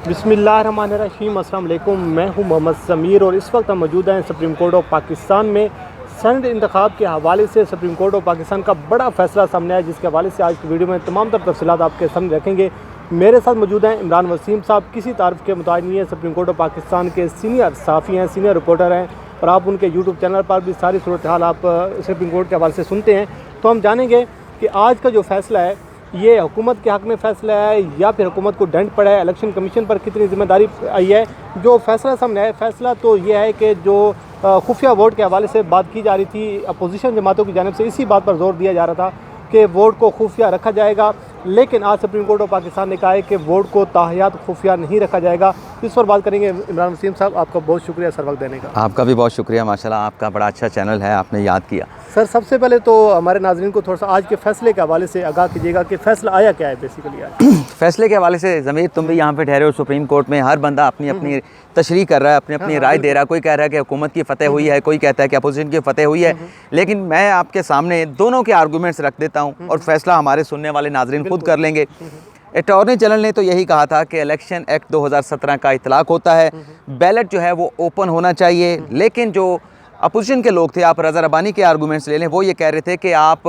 बिस्मिल्लाहिर्रहमानिर्रहीम, अस्सलाम वालेकुम। मैं हूं मोहम्मद समीर और इस वक्त हम मौजूद हैं सुप्रीम कोर्ट ऑफ पाकिस्तान में। सेनेट इंतखाब के हवाले से सुप्रीम कोर्ट ऑफ पाकिस्तान का बड़ा फैसला सामने आया, जिसके हवाले से आज की वीडियो में तमाम तर तफसीलात आपके सामने रखेंगे। मेरे साथ मौजूद हैं इमरान वसीम साहब, किसी तारीफ के मुताबिक नहीं है, सुप्रीम कोर्ट ऑफ पाकिस्तान के सीनियर सहाफ़ी हैं, सीनियर रिपोर्टर हैं और आप उनके यूट्यूब चैनल पर भी सारी सूरत हाल आप सुप्रीम कोर्ट के हवाले से सुनते हैं। तो हम जानेंगे कि आज का जो फैसला है ये हुकूमत के हक़ में फ़ैसला है या फिर हुकूमत को दंड पड़ा है, इलेक्शन कमीशन पर कितनी ज़िम्मेदारी आई है। जो फ़ैसला सामने है, फ़ैसला तो ये है कि जो खुफिया वोट के हवाले से बात की जा रही थी, अपोजिशन जमातों की जानिब से इसी बात पर जोर दिया जा रहा था कि वोट को खुफिया रखा जाएगा, लेकिन आज सुप्रीम कोर्ट ऑफ पाकिस्तान ने कहा है कि वोट को ताहयात खुफिया नहीं रखा जाएगा। इस पर बात करेंगे। इमरान वसीम साहब, आपका बहुत शुक्रिया सर वक्त देने का। आपका भी बहुत शुक्रिया, माशाल्लाह आपका बड़ा अच्छा चैनल है, आपने याद किया। सर, सबसे पहले तो हमारे नाज़रीन को थोड़ा सा आज के फ़ैसले के हवाले से आगाह कीजिएगा कि फ़ैसला आया क्या है बेसिकली आज। फैसले के हवाले से ज़मीर, तुम भी यहाँ पे ठहरे हो सुप्रीम कोर्ट में, हर बंदा अपनी अपनी तशरीह कर रहा है, अपनी अपनी राय दे रहा है। कोई कह रहा है कि हुकूमत की फ़तह हुई है, कोई कहता है कि अपोजिशन की फ़तह हुई है, लेकिन मैं आपके सामने दोनों के आर्गूमेंट्स रख देता हूँ और फैसला हमारे सुनने वाले नाज़रीन खुद कर लेंगे। अटॉर्नी जनरल ने तो यही कहा था कि इलेक्शन एक्ट 2017 का इतलाक़ होता है, बैलेट जो है वो ओपन होना चाहिए, लेकिन जो अपोजिशन के लोग थे, आप रज़ा रब्बानी के आर्गूमेंट्स ले लें, वो ये कह रहे थे कि आप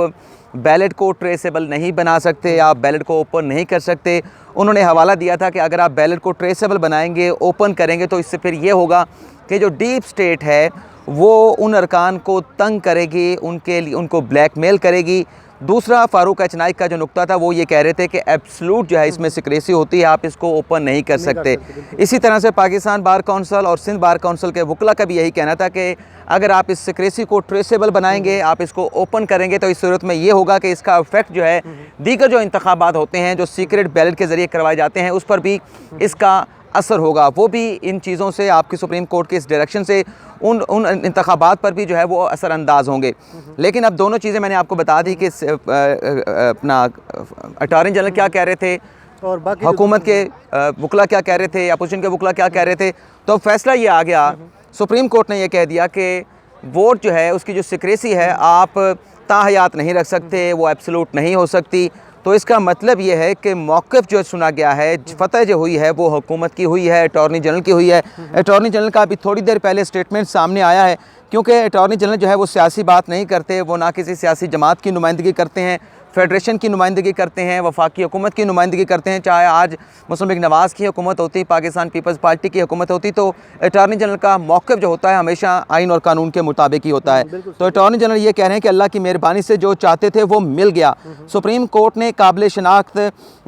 बैलेट को ट्रेसेबल नहीं बना सकते, आप बैलेट को ओपन नहीं कर सकते। उन्होंने हवाला दिया था कि अगर आप बैलेट को ट्रेसेबल बनाएंगे, ओपन करेंगे, तो इससे फिर ये होगा कि जो डीप स्टेट है वो उन अरकान को तंग करेगी, उनके लिए उनको ब्लैकमेल करेगी। दूसरा, फ़ारूक एच नाइक का जो नुक्ता था वो ये कह रहे थे कि एब्सलूट जो है इसमें सिक्रेसी होती है, आप इसको ओपन नहीं कर सकते। इसी तरह से पाकिस्तान बार काउंसिल और सिंध बार काउंसिल के वकला का भी यही कहना था कि अगर आप इस सिक्रेसी को ट्रेसेबल बनाएंगे, आप इसको ओपन करेंगे, तो इस सूरत में ये होगा कि इसका इफेक्ट जो है दीगर जो इंतखाबात होते हैं, जो सीक्रेट बैलेट के ज़रिए करवाए जाते हैं, उस पर भी इसका असर होगा। वो भी इन चीज़ों से, आपकी सुप्रीम कोर्ट के इस डायरेक्शन से उन इंतखाबात पर भी जो है वो असरअंदाज होंगे। लेकिन अब दोनों चीज़ें मैंने आपको बता दी कि अपना अटॉर्नी जनरल क्या कह रहे थे और बाकी हुकूमत के वकला क्या कह रहे थे, अपोजिशन के वकला क्या कह रहे थे। तो फैसला ये आ गया, सुप्रीम कोर्ट ने यह कह दिया कि वोट जो है उसकी जो सिक्रेसी है आप ताहयात नहीं रख सकते, वो एब्सोल्यूट नहीं हो सकती। तो इसका मतलब ये है कि मौक़िफ़ जो सुना गया है, फ़तह जो हुई है वो हुकूमत की हुई है, अटॉर्नी जनरल की हुई है। अटॉर्नी जनरल का अभी थोड़ी देर पहले स्टेटमेंट सामने आया है, क्योंकि अटॉर्नी जनरल जो है वो सियासी बात नहीं करते, वो ना किसी सियासी जमात की नुमाइंदगी करते हैं, फेडरेशन की नुमाइंदगी करते हैं, वफाकी हुकूमत की नुमाइंदगी करते हैं। चाहे आज मुस्लिम लीग नवाज़ की हुकूमत होती, पाकिस्तान पीपल्स पार्टी की हुकूमत होती, तो अटॉर्नी जनरल का मौक़िफ़ जो होता है हमेशा आइन और कानून के मुताबिक ही होता है। तो अटॉर्नी जनरल ये कह रहे हैं कि अल्लाह की मेहरबानी से जो चाहते थे वो मिल गया। सुप्रीम कोर्ट ने काबिल शनाख्त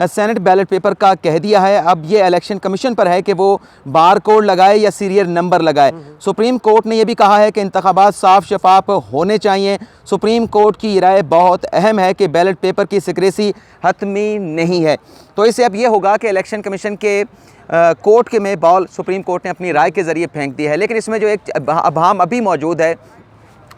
सेनेट बैलेट पेपर का कह दिया है। अब ये इलेक्शन कमीशन पर है कि वो बार कोड लगाए या सीरियल नंबर लगाए। सुप्रीम कोर्ट ने यह भी कहा है कि इंतखाबात साफ शफाफ होने चाहिए। सुप्रीम कोर्ट की राय बहुत अहम है कि बैलेट पेपर की सिक्रेसी हतमी नहीं है। तो इससे अब ये होगा कि इलेक्शन कमीशन के कोर्ट के में बॉल सुप्रीम कोर्ट ने अपनी राय के ज़रिए फेंक दी है। लेकिन इसमें जो एक अभाम अभी मौजूद है,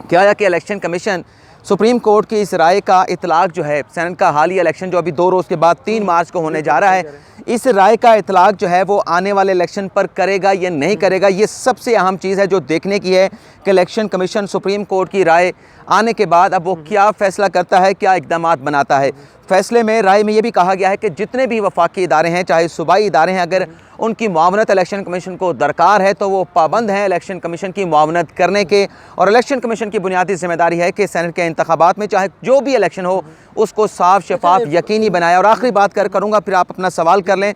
क्या है कि इलेक्शन कमीशन सुप्रीम कोर्ट की इस राय का इतलाक़ जो है, सेनेट का हालिया इलेक्शन जो अभी 2 रोज़ के बाद 3 मार्च को होने जा रहा है, इस राय का इतलाक़ जो है वो आने वाले इलेक्शन पर करेगा या नहीं करेगा। ये सबसे अहम चीज़ है जो देखने की है कि इलेक्शन कमीशन सुप्रीम कोर्ट की राय आने के बाद अब वो क्या फ़ैसला करता है, क्या इक़दामात बनाता है। फ़ैसले में, राय में ये भी कहा गया है कि जितने भी वफाकी इदारे हैं, चाहे सूबाई इदारे हैं, अगर उनकी मुआवनत इलेक्शन कमीशन को दरकार है तो वो पाबंद हैं इलेक्शन कमीशन की मुआवनत करने के। और इलेक्शन कमीशन की बुनियादी ज़िम्मेदारी है कि सेनेट के इंतखाबात में चाहे जो भी इलेक्शन हो उसको साफ शफाफ यकीनी बनाए। और आखिरी बात करूँगा, फिर आप अपना सवाल कर लें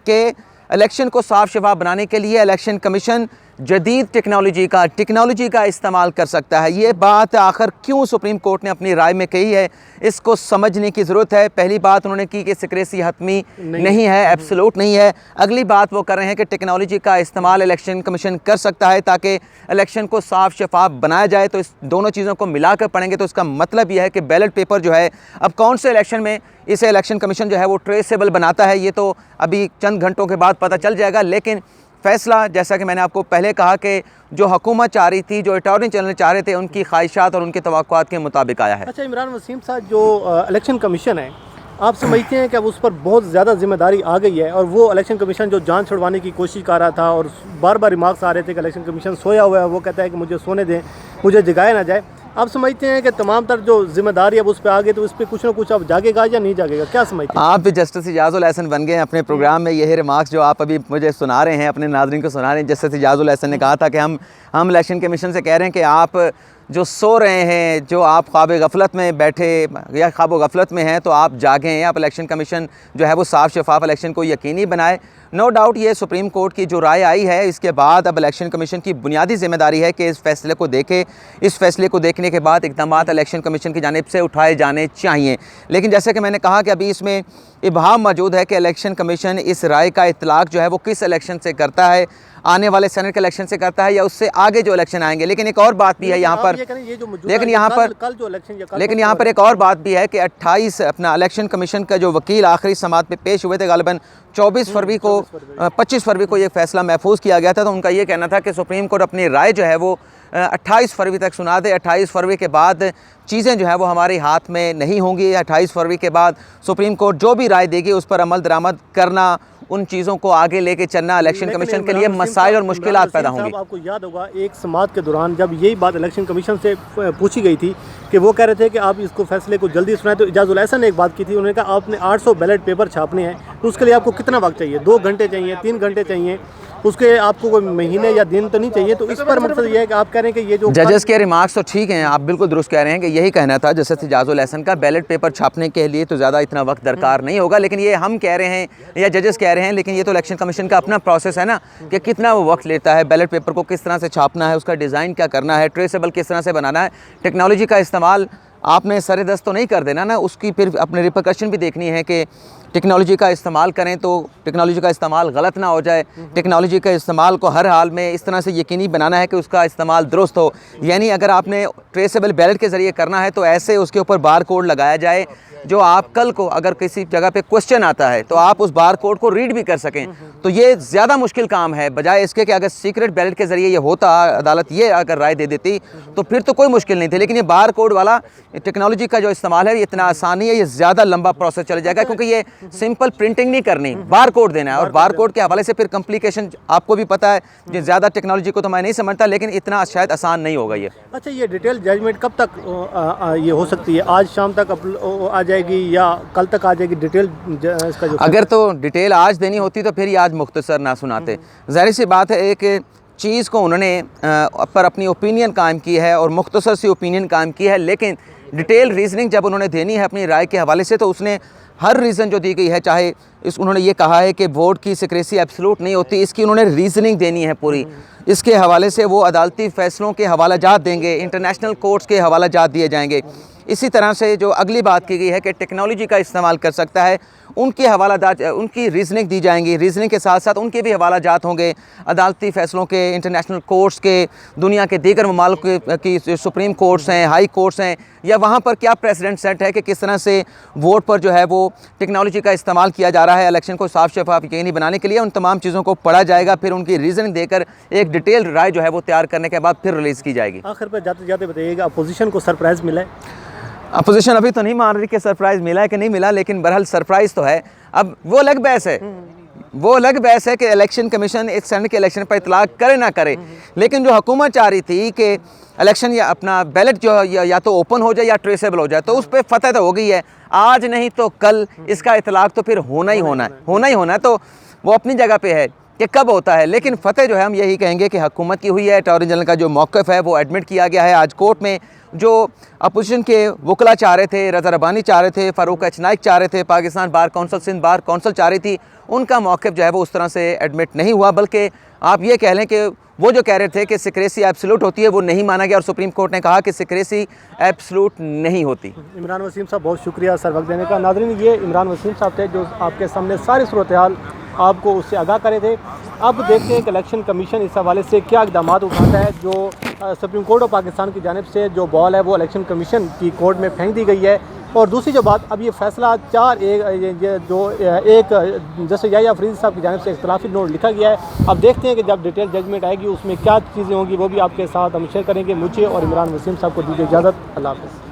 कि इलेक्शन को साफ शफाफ बनाने के लिए इलेक्शन कमीशन जदीद टेक्नोलॉजी का इस्तेमाल कर सकता है। ये बात आखिर क्यों सुप्रीम कोर्ट ने अपनी राय में कही है, इसको समझने की ज़रूरत है। पहली बात उन्होंने की कि सिक्रेसी हतमी नहीं है, एब्सोल्यूट नहीं है। अगली बात वो कर रहे हैं कि टेक्नोलॉजी का इस्तेमाल इलेक्शन कमीशन कर सकता है ताकि इलेक्शन को साफ शफाफ बनाया जाए। तो इस दोनों चीज़ों को मिलाकर पढ़ेंगे तो इसका मतलब यह है कि बैलेट पेपर जो है अब कौन से इलेक्शन में इसे इलेक्शन कमीशन जो है वो ट्रेसेबल बनाता है, ये तो अभी चंद घंटों के बाद पता चल जाएगा। लेकिन फ़ैसला, जैसा कि मैंने आपको पहले कहा कि जो हुकूमत चाह रही थी, जो अटॉर्नी जनरल चाह रहे थे, उनकी ख्वाहिशात और उनके तवक्कुआत के मुताबिक आया है। अच्छा इमरान वसीम साहब, जो इलेक्शन कमीशन है, आप समझते हैं कि अब उस पर बहुत ज़्यादा जिम्मेदारी आ गई है और वो इलेक्शन कमीशन जो जान छुड़वाने की कोशिश कर रहा था और बार बार रिमार्क्स आ रहे थे कि इलेक्शन कमीशन सोया हुआ है, वो कहता है कि मुझे सोने दें, मुझे जगाया ना जाए। आप समझते हैं कि तमाम तर जो जिम्मेदारी अब उस पर आ गई तो उस पर कुछ ना कुछ अब जागेगा या नहीं जागेगा, क्या समझते हैं? आप भी जस्टिस इजाज़ुल एहसन बन गए हैं अपने प्रोग्राम में। यही रिमार्क्स जो आप अभी मुझे सुना रहे हैं, अपने नाज़रीन को सुना रहे हैं। जस्टिस इजाज़ुल एहसन ने कहा था कि हम इलेक्शन कमीशन से कह रहे हैं कि आप जो सो रहे हैं, जो आप ख्वाब गफलत में बैठे या ख्वाब गफलत में हैं, तो आप जागें। आप इलेक्शन कमीशन जो है वो साफ़ शफाफ इलेक्शन को यकीनी बनाए। नो डाउट ये सुप्रीम कोर्ट की जो राय आई है, इसके बाद अब इलेक्शन कमीशन की बुनियादी जिम्मेदारी है कि इस फैसले को देखे। इस फैसले को देखने के बाद इक़दाम इलेक्शन कमीशन की जानिब से उठाए जाने चाहिए। लेकिन जैसे कि मैंने कहा कि अभी इसमें इबहाम मौजूद है कि इलेक्शन कमीशन इस राय का इतलाक़ जो है वो किस इलेक्शन से करता है, आने वाले सेनेट के इलेक्शन से करता है या उससे आगे जो इलेक्शन आएंगे। लेकिन एक और बात भी है यहाँ पर, लेकिन यहाँ पर एक और बात भी है कि 28 अपना इलेक्शन कमीशन का जो वकील आखिरी समाअत पे पेश हुए थे, गालिबन 25 फरवरी को ये फैसला महफूज किया गया था। तो उनका ये कहना था कि सुप्रीम कोर्ट अपनी राय जो है वो 28 फरवरी तक सुना दे। 28 फरवरी के बाद चीज़ें जो है वो हमारे हाथ में नहीं होंगी। 28 फरवरी के बाद सुप्रीम कोर्ट जो भी राय देगी उस पर अमल दरामद करना, उन चीज़ों को आगे लेके चलना इलेक्शन कमीशन के लिए मसाइल और मुश्किलात पैदा होंगी। आपको याद होगा एक समाअत के दौरान जब यही बात इलेक्शन कमीशन से पूछी गई थी कि वो कह रहे थे कि आप इसको फैसले को जल्दी सुनाएं, तो इजाज़ुल एहसन ने एक बात की थी। उन्होंने कहा आपने 800 बैलेट पेपर छापने हैं तो उसके लिए आपको कितना वक्त चाहिए? 2 घंटे चाहिए, 3 घंटे चाहिए, उसके आपको कोई महीने या दिन तो नहीं चाहिए। तो इस पर मकसद ये है कि आप कह रहे हैं कि ये जो जजेस के रिमार्क्स तो ठीक हैं, आप बिल्कुल दुरुस्त कह रहे हैं कि यही कहना था जस्टिस इजाज़ुल एहसन का, बैलेट पेपर छापने के लिए तो ज़्यादा इतना वक्त दरकार नहीं होगा। लेकिन ये हम कह रहे हैं या जजेस कह रहे हैं, लेकिन ये तो इलेक्शन कमीशन का अपना प्रोसेस है ना कि कितना वो वक्त लेता है, बैलेट पेपर को किस तरह से छापना है, उसका डिज़ाइन क्या करना है, ट्रेसेबल किस तरह से बनाना है। टेक्नोलॉजी का इस्तेमाल आपने सरेदस्त तो नहीं कर देना ना, उसकी फिर अपने रिपरकशन भी देखनी है कि टेक्नोलॉजी का इस्तेमाल करें तो टेक्नोलॉजी का इस्तेमाल गलत ना हो जाए। टेक्नोलॉजी के इस्तेमाल को हर हाल में इस तरह से यकीनी बनाना है कि उसका इस्तेमाल दुरुस्त हो। यानी अगर आपने ट्रेसेबल बैलेट के ज़रिए करना है तो ऐसे उसके ऊपर बार कोड लगाया जाए जो आप कल को अगर किसी जगह पे क्वेश्चन आता है तो आप उस बार कोड को रीड भी कर सकें। तो ये ज़्यादा मुश्किल काम है बजाय इसके कि अगर सीक्रेट बैलेट के ज़रिए ये होता, अदालत ये अगर राय दे देती तो फिर तो कोई मुश्किल नहीं थी। लेकिन ये बार कोड वाला टेक्नोलॉजी का जो इस्तेमाल है ये इतना आसान नहीं है, ये ज़्यादा लंबा प्रोसेस चल जाएगा क्योंकि ये सिंपल प्रिंटिंग नहीं करनी, बार कोड देना है। और बार कोड के हवाले से फिर कम्प्लिकेशन आपको भी पता है, जो ज़्यादा टेक्नोलॉजी को तो मैं नहीं समझता, लेकिन इतना शायद आसान नहीं होगा ये। अच्छा, ये डिटेल जजमेंट कब तक ये हो सकती है? आज शाम तक आ जाएगी या कल तक आ जाएगी डिटेल इसका जो? अगर तो डिटेल आज देनी होती तो फिर ये आज मुख्तसर ना सुनाते। जाहिर सी बात है एक चीज़ को उन्होंने पर अपनी ओपिनियन कायम की है और मुख्तसर सी ओपिनियन कायम की है, लेकिन डिटेल रीजनिंग जब उन्होंने देनी है अपनी राय के हवाले से तो उसने हर रीज़न जो दी गई है, चाहे उन्होंने ये कहा है कि वोट की सिक्रेसी एब्सोल्यूट नहीं होती, इसकी उन्होंने रीजनिंग देनी है पूरी। इसके हवाले से वो अदालती फ़ैसलों के हवालाजात देंगे, इंटरनेशनल कोर्ट्स के हवालाजात दिए जाएंगे। इसी तरह से जो अगली बात की गई है कि टेक्नोलॉजी का इस्तेमाल कर सकता है, उनके हवालाजात, उनकी रीजनिंग दी जाएंगी। रीजनिंग के साथ साथ उनके भी हवालाजात होंगे अदालती फ़ैसलों के, इंटरनेशनल कोर्ट्स के, दुनिया के दीगर ममालिक की सुप्रीम कोर्ट्स हैं, हाई कोर्ट्स हैं, या वहाँ पर क्या प्रेसिडेंट सेट है कि किस तरह से वोट पर जो है वो टेक्नोलॉजी का इस्तेमाल किया जा रहा है इलेक्शन को साफ शफाफ यकीनी बनाने के लिए। उन तमाम चीज़ों को पढ़ा जाएगा, फिर उनकी रीजनिंग देकर एक डिटेल राय जो है वो तैयार करने के बाद फिर रिलीज़ की जाएगी। आखिर पर जाते जाते बताइएगा, अपोजिशन को सरप्राइज़ मिला है? अपोजिशन अभी तो नहीं मान रही कि सरप्राइज़ मिला है कि नहीं मिला, लेकिन बहरहाल सरप्राइज़ तो है। अब वो अलग बहस है, वो अलग बहस है कि इलेक्शन कमीशन इस सेनेट के इलेक्शन पर इतलाक़ करे ना करे। लेकिन जो हुकूमत चाह रही थी कि इलेक्शन या अपना बैलेट जो या तो ओपन हो जाए या ट्रेसेबल हो जाए, तो उस पर फतह तो हो गई है। आज नहीं तो कल इसका इतलाक़ तो फिर होना ही होना है। तो वो अपनी जगह पे है कि कब होता है, लेकिन फतह जो है हम यही कहेंगे कि हुकूमत की हुई है। अटॉर्नी जनरल का जो मौक़िफ़ है वो एडमिट किया गया है आज कोर्ट में। जो अपोजिशन के वकला चाह रहे थे, रज़ा रब्बानी चाह रहे थे, फ़ारूक एच नाइक चाह रहे थे, Pakistan bar council, Sindh bar council चाह रही थी, उनका मौक़िफ़ जो है वो उस तरह से एडमिट नहीं हुआ। बल्कि आप ये कह लें कि वो जो कह रहे थे कि सिक्रेसी एब्सोल्यूट होती है वो नहीं माना गया और सुप्रीम कोर्ट ने कहा कि सिक्रेसी एब्सोल्यूट नहीं होती। इमरान वसीम साहब, बहुत शुक्रिया सर वक्त देने का। नाज़रीन, ये इमरान वसीम साहब थे जो आपके सामने सारी सूरत हाल आपको उससे आगाह करे थे। अब देखते हैं कि इलेक्शन कमीशन इस हवाले से क्या इक़दाम उठाता है। जो सुप्रीम कोर्ट ऑफ पाकिस्तान की जानिब से जो बॉल है वो इलेक्शन कमीशन की कोर्ट में फेंक दी गई है। और दूसरी जो बात, अब ये फैसला 4-1 जैसे याहिया अफरीदी साहब की जानिब से इख्तिलाफी नोट लिखा गया है। अब देखते हैं कि जब डिटेल जजमेंट आएगी उसमें क्या चीज़ें होंगी, वो भी आपके साथ हम शेयर करेंगे। मुझे और इमरान वसीम साहब को दीजिए इजाज़त। अल्लाह हाफ़िज़।